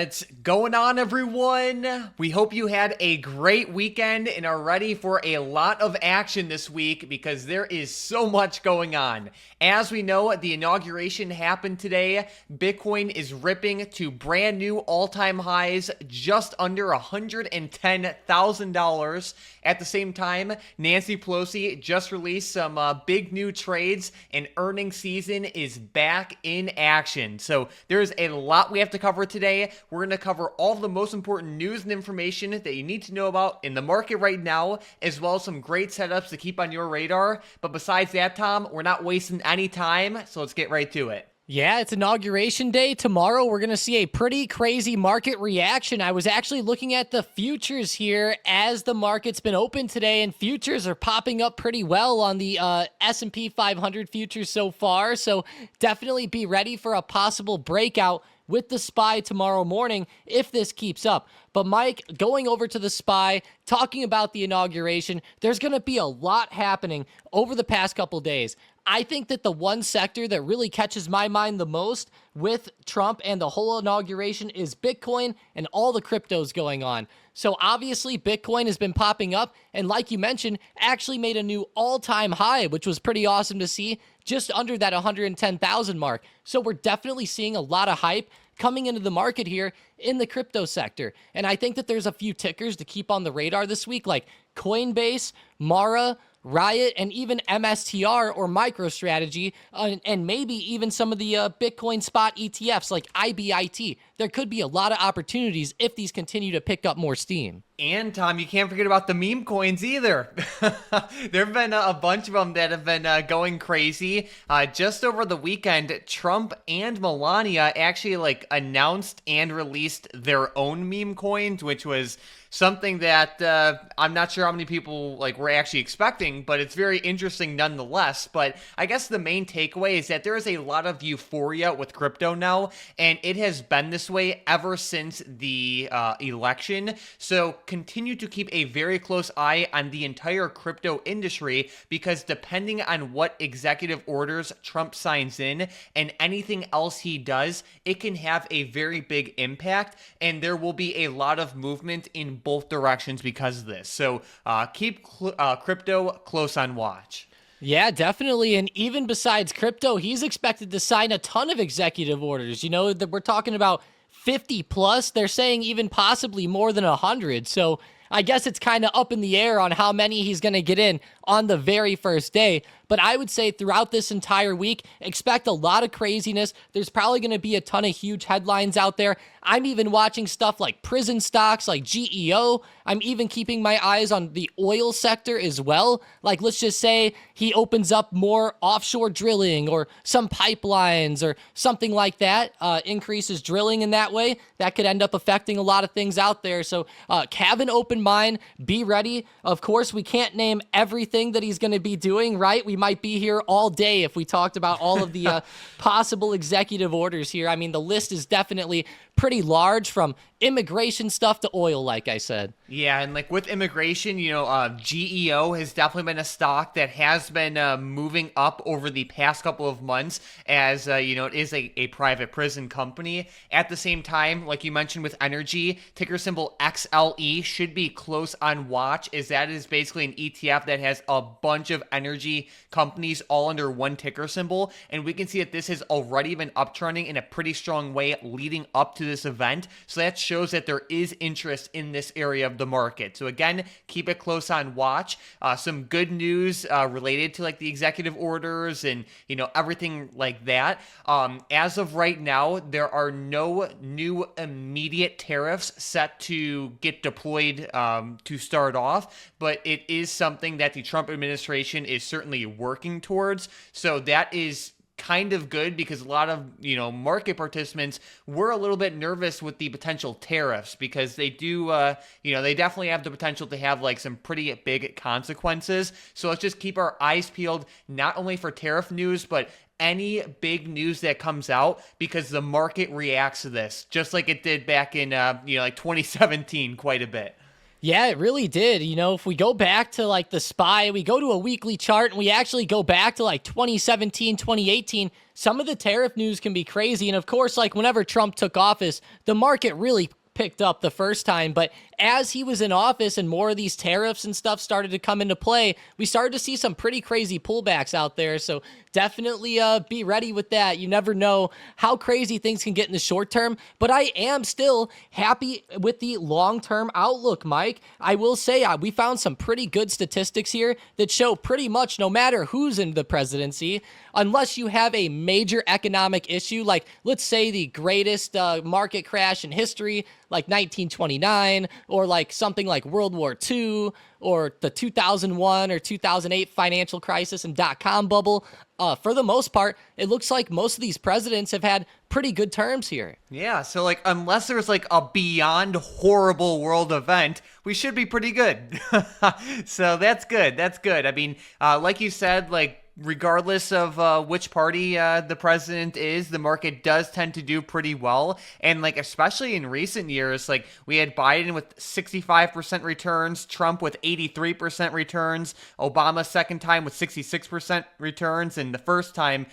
What's going on, everyone? We hope you had a great weekend and are ready for a lot of action this week because there is so much going on. As we know, the inauguration happened today. Bitcoin is ripping to brand new all-time highs, just under $110,000. At the same time, Nancy Pelosi just released some big new trades, and earnings season is back in action. So there's a lot we have to cover today. We're going to cover all of the most important news and information that you need to know about in the market right now, as well as some great setups to keep on your radar. But besides that, Tom, we're not wasting any time, so let's get right to it. Yeah, it's inauguration day. Tomorrow, we're going to see a pretty crazy market reaction. I was actually looking at the futures here as the market's been open today, and futures are popping up pretty well on the S&P 500 futures so far. So definitely be ready for a possible breakout with the SPY tomorrow morning if this keeps up. But Mike, going over to the SPY, talking about the inauguration, there's going to be a lot happening over the past couple days. I think that the one sector that really catches my mind the most with Trump and the whole inauguration is Bitcoin and all the cryptos going on. So obviously Bitcoin has been popping up, and like you mentioned, actually made a new all-time high, which was pretty awesome to see, just under that 110,000 mark. So we're definitely seeing a lot of hype coming into the market here in the crypto sector. And I think that there's a few tickers to keep on the radar this week, like Coinbase, Mara, Riot, and even MSTR or MicroStrategy, and maybe even some of the Bitcoin spot ETFs like IBIT. There could be a lot of opportunities if these continue to pick up more steam. And Tom, you can't forget about the meme coins either. There have been a bunch of them that have been going crazy. Just over the weekend, Trump and Melania actually announced and released their own meme coins, which was something that I'm not sure how many people were actually expecting, but it's very interesting nonetheless. But I guess the main takeaway is that there is a lot of euphoria with crypto now, and it has been this way ever since the election. So continue to keep a very close eye on the entire crypto industry, because depending on what executive orders Trump signs in and anything else he does, it can have a very big impact, and there will be a lot of movement in both directions because of this. So keep crypto close on watch. Yeah, definitely. And even besides crypto, he's expected to sign a ton of executive orders. You know, that we're talking about 50 plus. They're saying even possibly more than 100. So I guess it's kind of up in the air on how many he's going to get in on the very first day. But I would say throughout this entire week, expect a lot of craziness. There's probably going to be a ton of huge headlines out there. I'm even watching stuff like prison stocks, like GEO. I'm even keeping my eyes on the oil sector as well. Like, let's just say he opens up more offshore drilling or some pipelines or something like that, increases drilling in that way. That could end up affecting a lot of things out there. So have an open mind, be ready. Of course, we can't name everything that he's going to be doing, right? We might be here all day if we talked about all of the possible executive orders here. I mean, the list is definitely pretty large, from immigration stuff to oil, like I said. Yeah, and with immigration, GEO has definitely been a stock that has been moving up over the past couple of months as, it is a private prison company. At the same time, like you mentioned with energy, ticker symbol XLE should be close on watch, as that is basically an ETF that has a bunch of energy companies all under one ticker symbol. And we can see that this has already been uptrending in a pretty strong way leading up to this event. So that shows that there is interest in this area of the market. So again, keep it close on watch. Some good news related to the executive orders and everything like that. As of right now, there are no new immediate tariffs set to get deployed to start off, but it is something that the Trump administration is certainly working towards. So that is kind of good, because a lot of market participants were a little bit nervous with the potential tariffs, because they do they definitely have the potential to have some pretty big consequences. So let's just keep our eyes peeled, not only for tariff news, but any big news that comes out, because the market reacts to this just like it did back in 2017 quite a bit. Yeah, it really did. If we go back to like the SPY, we go to a weekly chart and we actually go back to like 2017, 2018, some of the tariff news can be crazy. And of course, like whenever Trump took office, the market really picked up the first time. But as he was in office and more of these tariffs and stuff started to come into play, we started to see some pretty crazy pullbacks out there. So definitely be ready with that. You never know how crazy things can get in the short term, but I am still happy with the long-term outlook, Mike. I will say we found some pretty good statistics here that show pretty much no matter who's in the presidency, unless you have a major economic issue, like let's say the greatest market crash in history, like 1929, or like something like World War II, or the 2001 or 2008 financial crisis and dot-com bubble. For the most part, it looks like most of these presidents have had pretty good terms here. Yeah, so like unless there's like a beyond horrible world event, we should be pretty good. So that's good. That's good. I mean, like you said, like regardless of which party the president is, the market does tend to do pretty well. And like especially in recent years, like we had Biden with 65% returns, Trump with 83% returns, Obama second time with 66% returns, and the first time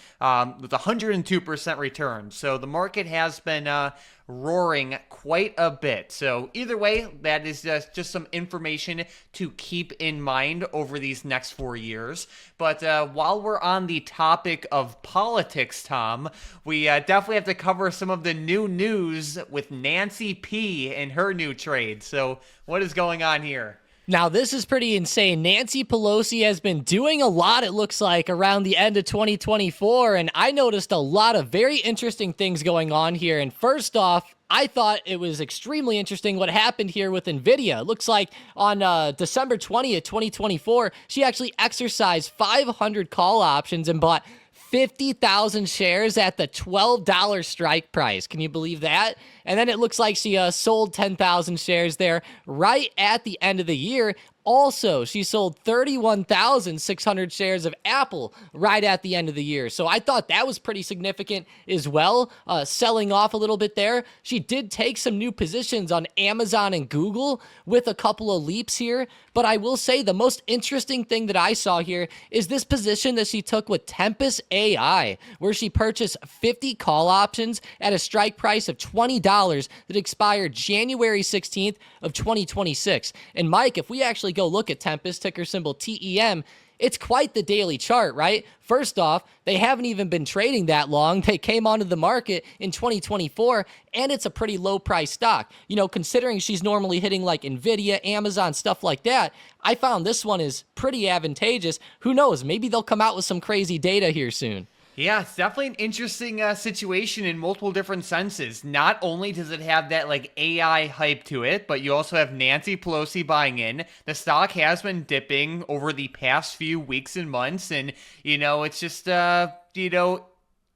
with 102% returns. So the market has been roaring quite a bit. So either way, that is just some information to keep in mind over these next 4 years. But while we're on the topic of politics, Tom, we definitely have to cover some of the new news with Nancy P and her new trade. So what is going on here? Now, this is pretty insane. Nancy Pelosi has been doing a lot, it looks like, around the end of 2024, and I noticed a lot of very interesting things going on here. And first off, I thought it was extremely interesting what happened here with NVIDIA. It looks like on December 20th, 2024, she actually exercised 500 call options and bought 50,000 shares at the $12 strike price. Can you believe that? And then it looks like she sold 10,000 shares there right at the end of the year. Also, she sold 31,600 shares of Apple right at the end of the year. So I thought that was pretty significant as well, selling off a little bit there. She did take some new positions on Amazon and Google with a couple of leaps here. But I will say the most interesting thing that I saw here is this position that she took with Tempest AI, where she purchased 50 call options at a strike price of $20 that expired January 16th of 2026. And Mike, if we actually go look at Tempest, ticker symbol TEM, it's quite the daily chart, right? First off, they haven't even been trading that long. They came onto the market in 2024, and it's a pretty low price stock. Considering she's normally hitting like NVIDIA, Amazon, stuff like that, I found this one is pretty advantageous. Who knows? Maybe they'll come out with some crazy data here soon. Yeah, it's definitely an interesting situation in multiple different senses. Not only does it have that like AI hype to it, but you also have Nancy Pelosi buying in. The stock has been dipping over the past few weeks and months, and it's just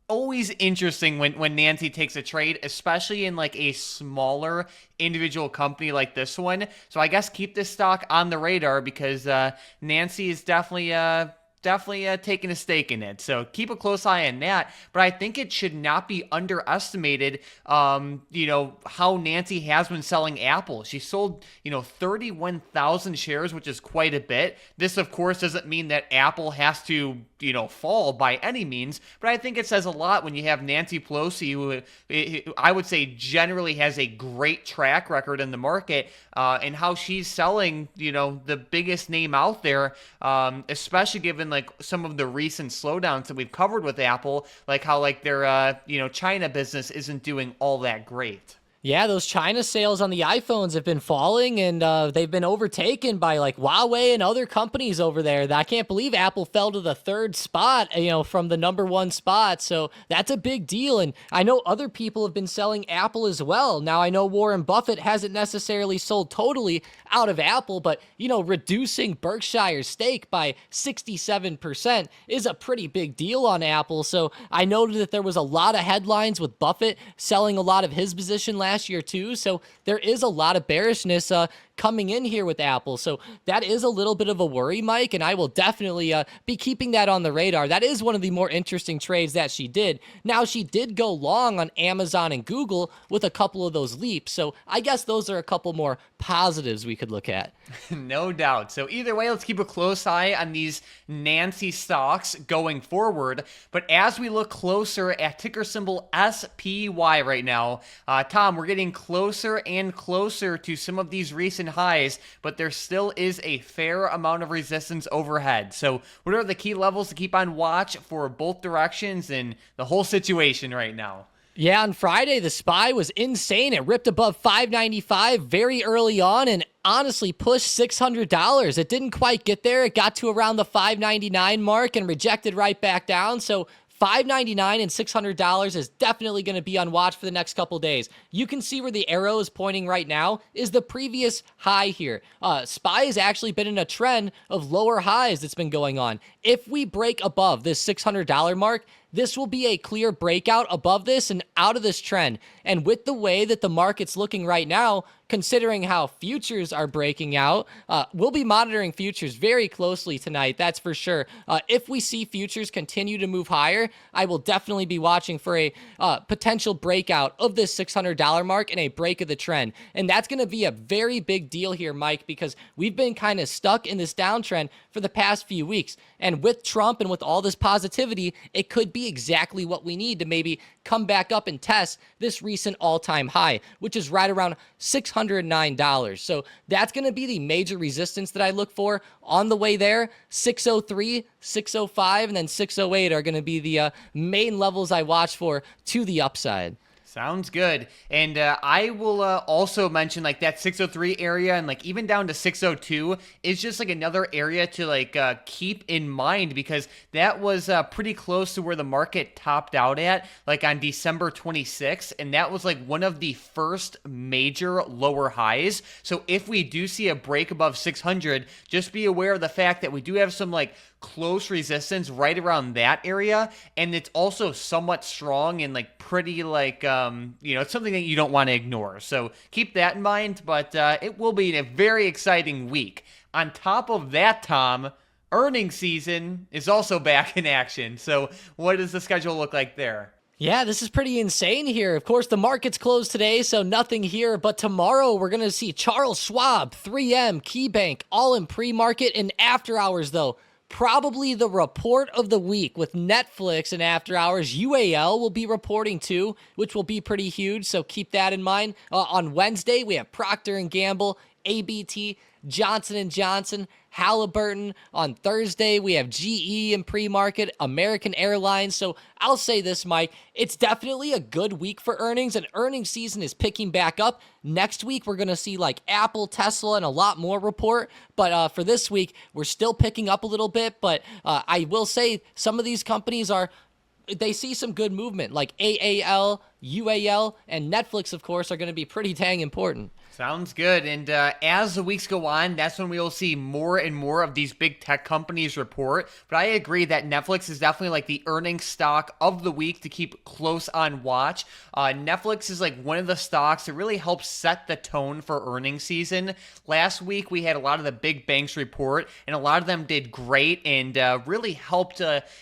always interesting when Nancy takes a trade, especially in like a smaller individual company like this one. So I guess keep this stock on the radar because Nancy is definitely taking a stake in it. So keep a close eye on that. But I think it should not be underestimated, how Nancy has been selling Apple. She sold, 31,000 shares, which is quite a bit. This, of course, doesn't mean that Apple has to, fall by any means. But I think it says a lot when you have Nancy Pelosi, who I would say generally has a great track record in the market, and how she's selling, the biggest name out there, especially given like some of the recent slowdowns that we've covered with Apple, like how like their China business isn't doing all that great. Yeah, those China sales on the iPhones have been falling, and they've been overtaken by like Huawei and other companies over there. I can't believe Apple fell to the third spot, from the number one spot. So that's a big deal. And I know other people have been selling Apple as well. Now, I know Warren Buffett hasn't necessarily sold totally out of Apple, but, reducing Berkshire's stake by 67% is a pretty big deal on Apple. So I noted that there was a lot of headlines with Buffett selling a lot of his position last year too. So there is a lot of bearishness coming in here with Apple. So that is a little bit of a worry, Mike, and I will definitely be keeping that on the radar. That is one of the more interesting trades that she did. Now, she did go long on Amazon and Google with a couple of those leaps. So I guess those are a couple more positives we could look at. No doubt. So either way, let's keep a close eye on these Nancy stocks going forward. But as we look closer at ticker symbol SPY right now, Tom, we're getting closer and closer to some of these recent highs, but there still is a fair amount of resistance overhead. So what are the key levels to keep on watch for both directions and the whole situation right now? Yeah, on Friday, the SPY was insane. It ripped above $595 very early on and honestly pushed $600. It didn't quite get there. It got to around the $599 mark and rejected right back down. So $599 and $600 is definitely going to be on watch for the next couple days. You can see where the arrow is pointing right now is the previous high here. SPY has actually been in a trend of lower highs that's been going on. If we break above this $600 mark, this will be a clear breakout above this and out of this trend. And with the way that the market's looking right now, considering how futures are breaking out, we'll be monitoring futures very closely tonight, that's for sure. If we see futures continue to move higher, I will definitely be watching for a potential breakout of this $600 mark and a break of the trend. And that's going to be a very big deal here, Mike, because we've been kind of stuck in this downtrend for the past few weeks. And with Trump and with all this positivity, it could be exactly what we need to maybe come back up and test this recent all-time high, which is right around $609. So that's going to be the major resistance that I look for on the way there. 603, 605, and then 608 are going to be the main levels I watch for to the upside. Sounds good. And I will also mention like that 603 area and like even down to 602 is just like another area to like keep in mind because that was pretty close to where the market topped out at like on December 26th. And that was like one of the first major lower highs. So if we do see a break above 600, just be aware of the fact that we do have some like close resistance right around that area, and it's also somewhat strong and like pretty like it's something that you don't want to ignore, so keep that in mind. But it will be a very exciting week. On top of that, Tom, earnings season is also back in action. So what does the schedule look like there? Yeah, this is pretty insane here. Of course, the market's closed today, so nothing here. But tomorrow, we're going to see Charles Schwab, 3M, KeyBank, all in pre-market and after hours, though. Probably the report of the week with Netflix and after hours. UAL will be reporting too, which will be pretty huge, so keep that in mind. On Wednesday, we have Procter & Gamble, ABT, Johnson & Johnson, Halliburton. On Thursday, we have GE in pre-market, American Airlines. So I'll say this, Mike, it's definitely a good week for earnings, and earnings season is picking back up. Next week, we're going to see like Apple, Tesla, and a lot more report. But for this week, we're still picking up a little bit. But I will say some of these companies they see some good movement, like AAL, UAL, and Netflix, of course, are going to be pretty dang important. Sounds good. And as the weeks go on, that's when we will see more and more of these big tech companies report. But I agree that Netflix is definitely like the earnings stock of the week to keep close on watch. Netflix is like one of the stocks that really helps set the tone for earnings season. Last week, we had a lot of the big banks report, and a lot of them did great and really helped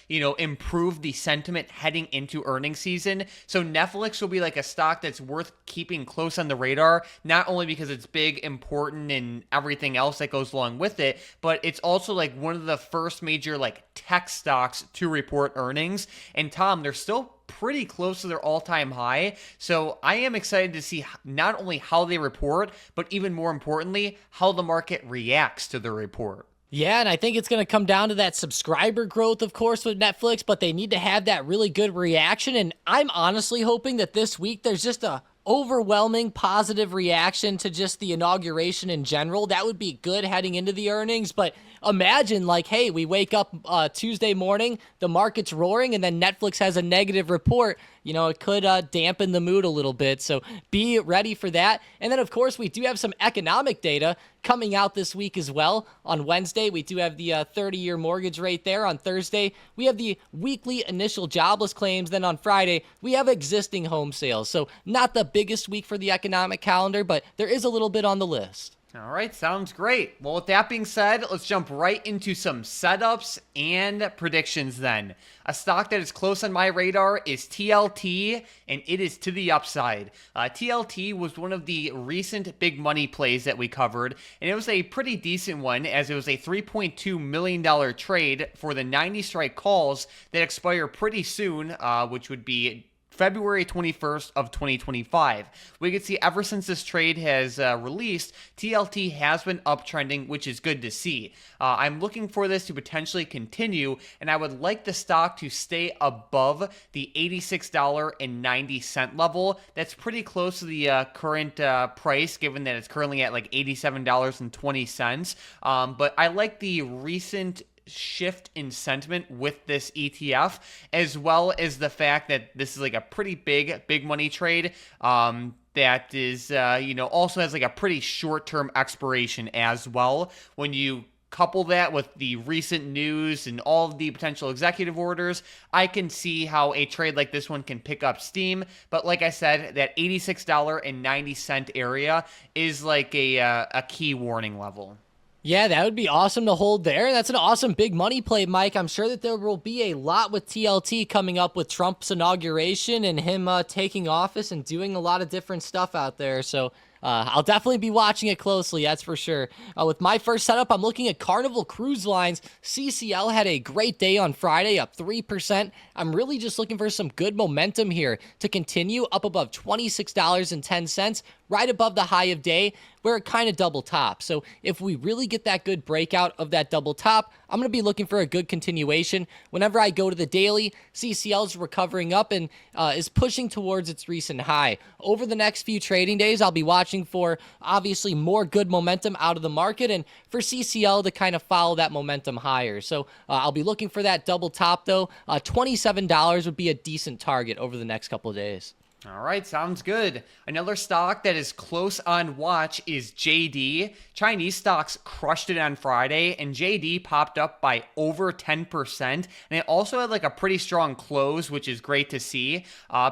improve the sentiment heading into earnings season. So Netflix will be like a stock that's worth keeping close on the radar, not only because it's big, important, and everything else that goes along with it, but it's also like one of the first major like tech stocks to report earnings. And Tom, they're still pretty close to their all-time high. So I am excited to see not only how they report, but even more importantly, how the market reacts to the report. Yeah, and I think it's going to come down to that subscriber growth, of course, with Netflix, but they need to have that really good reaction. And I'm honestly hoping that this week there's just a overwhelming positive reaction to just the inauguration in general. That would be good heading into the earnings. But imagine like, hey, we wake up Tuesday morning, the market's roaring, and then Netflix has a negative report. It could dampen the mood a little bit. So be ready for that. And then, of course, we do have some economic data coming out this week as well. On Wednesday, we do have the 30-year mortgage rate there. On Thursday, we have the weekly initial jobless claims. Then on Friday, we have existing home sales. So not the biggest week for the economic calendar, but there is a little bit on the list. All right, sounds great. Well, with that being said, let's jump right into some setups and predictions then. A stock that is close on my radar is TLT, and it is to the upside. TLT was one of the recent big money plays that we covered, and it was a pretty decent one as it was a $3.2 million trade for the 90 strike calls that expire pretty soon, which would be February 21st of 2025. We can see ever since this trade has released, TLT has been uptrending, which is good to see. I'm looking for this to potentially continue, and I would like the stock to stay above the $86.90 level. That's pretty close to the current price, given that it's currently at like $87.20. But I like the recent shift in sentiment with this ETF, as well as the fact that this is like a pretty big money trade that is also has like a pretty short-term expiration as well. When you couple that with the recent news and all of the potential executive orders, I can see how a trade like this one can pick up steam. But like I said, that $86.90 area is like a key warning level. Yeah, that would be awesome to hold there. That's an awesome big money play, Mike. I'm sure that there will be a lot with TLT coming up with Trump's inauguration and him taking office and doing a lot of different stuff out there. So I'll definitely be watching it closely, that's for sure. With my first setup, I'm looking at Carnival Cruise Lines. CCL had a great day on Friday, up 3%. I'm really just looking for some good momentum here to continue up above $26.10, right above the high of day, where it kind of double tops. So if we really get that good breakout of that double top, I'm going to be looking for a good continuation. Whenever I go to the daily, CCL is recovering up and is pushing towards its recent high. Over the next few trading days, I'll be watching for obviously more good momentum out of the market and for CCL to kind of follow that momentum higher. So I'll be looking for that double top though. $27 would be a decent target over the next couple of days. All right, sounds good. Another stock that is close on watch is JD. Chinese stocks crushed it on Friday, and JD popped up by over 10%, and it also had like a pretty strong close, which is great to see.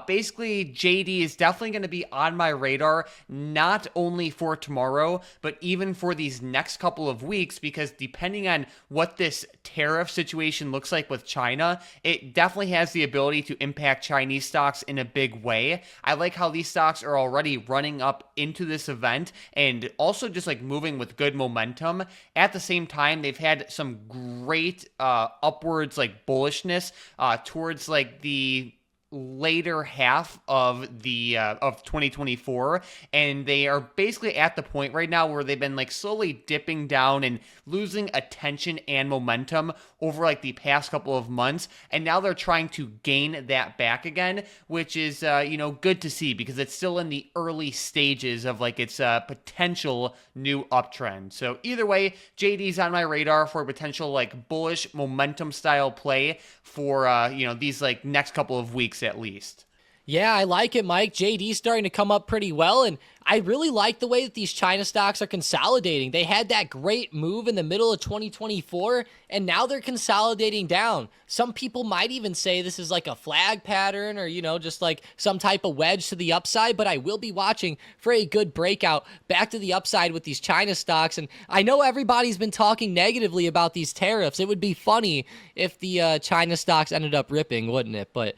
Basically, JD is definitely going to be on my radar, not only for tomorrow, but even for these next couple of weeks, because depending on what this tariff situation looks like with China, it definitely has the ability to impact Chinese stocks in a big way. I like how these stocks are already running up into this event and also just like moving with good momentum. At the same time, they've had some great upwards like bullishness towards like the later half of the of 2024, and they are basically at the point right now where they've been like slowly dipping down and losing attention and momentum over like the past couple of months, and now they're trying to gain that back again, which is good to see because it's still in the early stages of like its potential new uptrend. So either way, JD's on my radar for a potential like bullish momentum style play for these like next couple of weeks at least. Yeah, I like it, Mike. JD's starting to come up pretty well, and I really like the way that these China stocks are consolidating. They had that great move in the middle of 2024, and now they're consolidating down. Some people might even say this is like a flag pattern or, just like some type of wedge to the upside, but I will be watching for a good breakout back to the upside with these China stocks. And I know everybody's been talking negatively about these tariffs. It would be funny if the China stocks ended up ripping, wouldn't it? But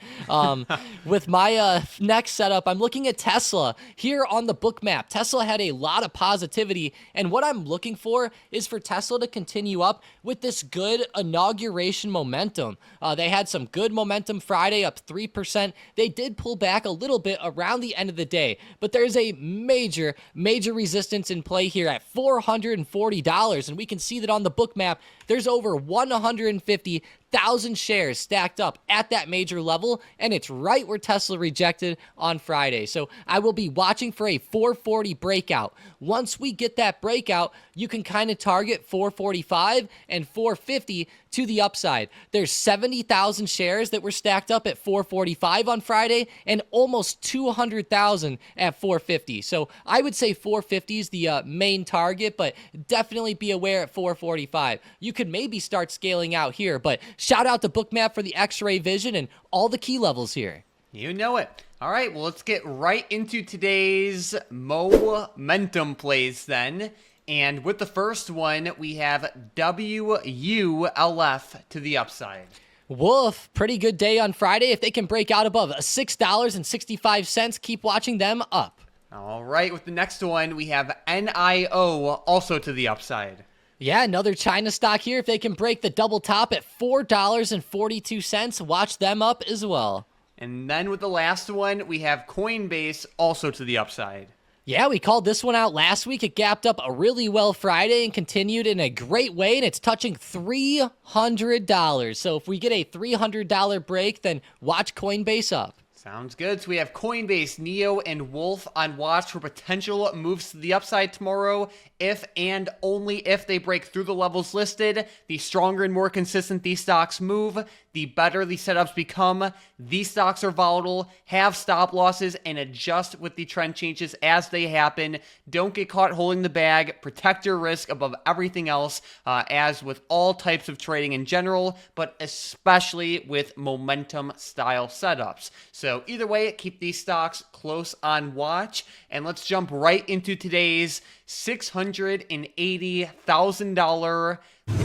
with my next setup, I'm looking at Tesla here on the Bookmap. Tesla had a lot of positivity, and what I'm looking for is for Tesla to continue up with this good inauguration momentum. They had some good momentum Friday, up 3%. They did pull back a little bit around the end of the day, but there's a major resistance in play here at $440, and we can see that on the Bookmap, there's over 150,000 shares stacked up at that major level, and it's right where Tesla rejected on Friday. So I will be watching for a 440 breakout. Once we get that breakout, you can kind of target 445 and 450 to the upside. There's 70,000 shares that were stacked up at 445 on Friday and almost 200,000 at 450. So I would say 450 is the main target, but definitely be aware at 445. You could maybe start scaling out here, but shout out to Bookmap for the X-ray vision and all the key levels here. You know it. All right, well, let's get right into today's momentum plays then. And with the first one, we have WULF to the upside. Wolf, pretty good day on Friday. If they can break out above $6.65, keep watching them up. All right, with the next one, we have NIO also to the upside. Yeah, another China stock here. If they can break the double top at $4.42, watch them up as well. And then with the last one, we have Coinbase also to the upside. Yeah, we called this one out last week. It gapped up a really well Friday and continued in a great way, and it's touching $300. So if we get a $300 break, then watch Coinbase up. Sounds good. So we have Coinbase, Neo, and Wolf on watch for potential moves to the upside tomorrow. If and only if they break through the levels listed, the stronger and more consistent these stocks move, the better the setups become. These stocks are volatile, have stop losses, and adjust with the trend changes as they happen. Don't get caught holding the bag. Protect your risk above everything else, as with all types of trading in general, but especially with momentum style setups. So either way, keep these stocks close on watch. And let's jump right into today's $680,000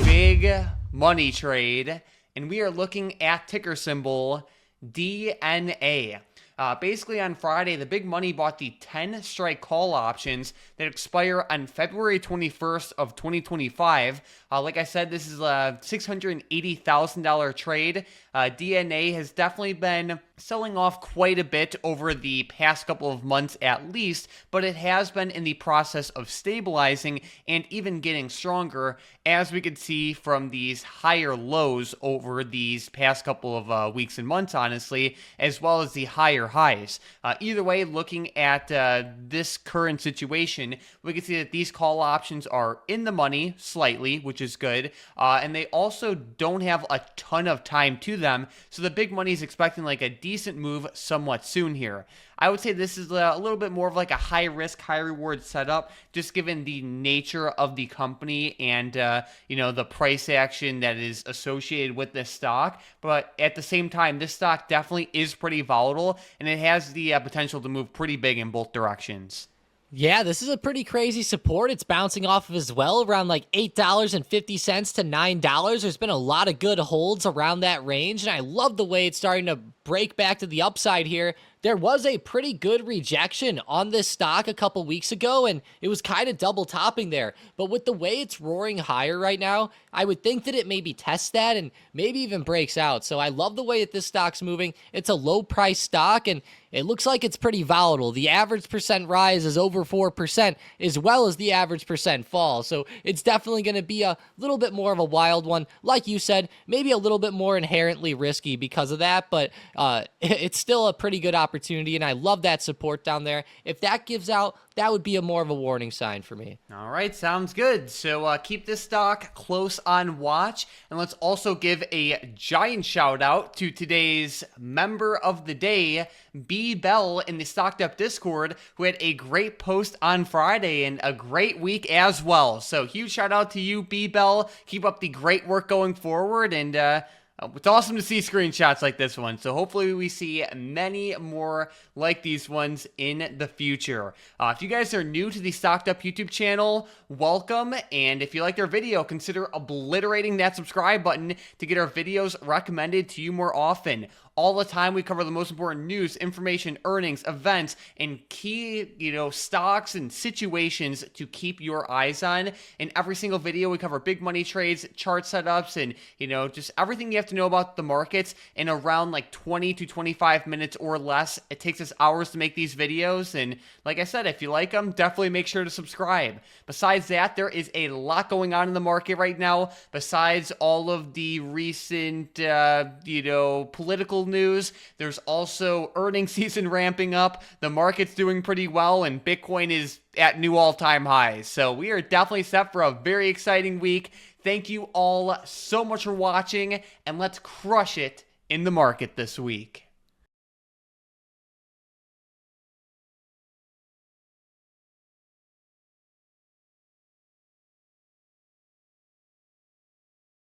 big money trade. And we are looking at ticker symbol DNA. Basically on Friday, the big money bought the 10 strike call options that expire on February 21st of 2025. Like I said, this is a $680,000 trade. DNA has definitely been selling off quite a bit over the past couple of months at least, but it has been in the process of stabilizing and even getting stronger, as we could see from these higher lows over these past couple of weeks and months, honestly, as well as the higher highs. Either way, looking at this current situation, we can see that these call options are in the money slightly, which is good, and they also don't have a ton of time to them, so the big money is expecting like a decent move somewhat soon here. I would say this is a little bit more of like a high risk, high reward setup, just given the nature of the company and, the price action that is associated with this stock. But at the same time, this stock definitely is pretty volatile, and it has the potential to move pretty big in both directions. Yeah, this is a pretty crazy support. It's bouncing off of as well around like $8.50 to $9. There's been a lot of good holds around that range, and I love the way it's starting to break back to the upside here. There was a pretty good rejection on this stock a couple weeks ago, and it was kind of double topping there. But with the way it's roaring higher right now, I would think that it maybe tests that and maybe even breaks out. So I love the way that this stock's moving. It's a low price stock, and it looks like it's pretty volatile. The average percent rise is over 4%, as well as the average percent fall. So it's definitely going to be a little bit more of a wild one. Like you said, maybe a little bit more inherently risky because of that, but it's still a pretty good opportunity, and I love that support down there. If that gives out, that would be a more of a warning sign for me. All right, sounds good. So keep this stock close on watch, and let's also give a giant shout out to today's member of the day, B Bell in the StockedUp Discord, who had a great post on Friday and a great week as well. So huge shout out to you, B Bell. Keep up the great work going forward, and it's awesome to see screenshots like this one, so hopefully we see many more like these ones in the future. If you guys are new to the StockedUp YouTube channel, welcome, and if you liked our video, consider obliterating that subscribe button to get our videos recommended to you more often. All the time, we cover the most important news, information, earnings, events, and key, stocks and situations to keep your eyes on. In every single video, we cover big money trades, chart setups, and, just everything you have to know about the markets in around like 20 to 25 minutes or less. It takes us hours to make these videos, and like I said, if you like them, definitely make sure to subscribe. Besides that, there is a lot going on in the market right now, besides all of the recent, political news. There's also earnings season ramping up. The market's doing pretty well, and Bitcoin is at new all-time highs. So we are definitely set for a very exciting week. Thank you all so much for watching, and let's crush it in the market this week.